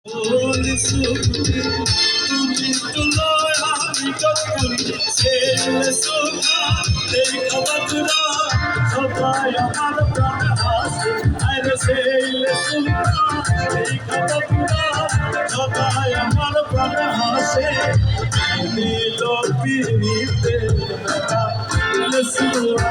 তুমি তো নয় আমি কতক্ষণ ছেলে সোনা এই খবরটা সবাই আমার প্রাণ হাসে আরে ছেলে সোনা এই খবরটা সবাই আমার প্রাণ হাসে নীল পিড়িতে সোনা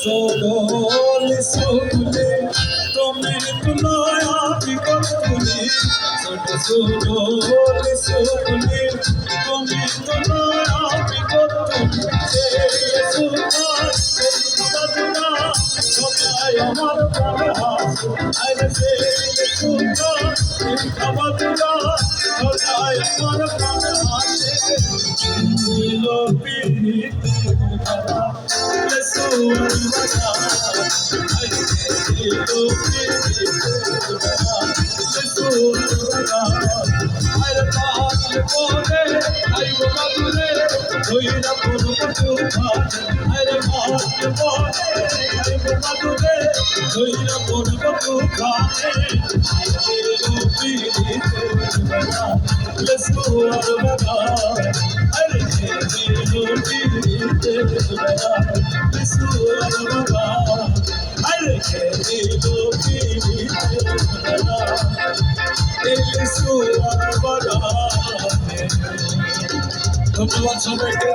Sogol sogole, tome tuloya bikotuli. Sogol sogole, tome tuloya bikotuli. Sogol sogole, সবাই আমার প্রাণ আরে সগol খাবাদুলা সবাই আমার প্রাণ হাসে নীল পিড়িতে ভরা ধন্যবাদ সবাইকে।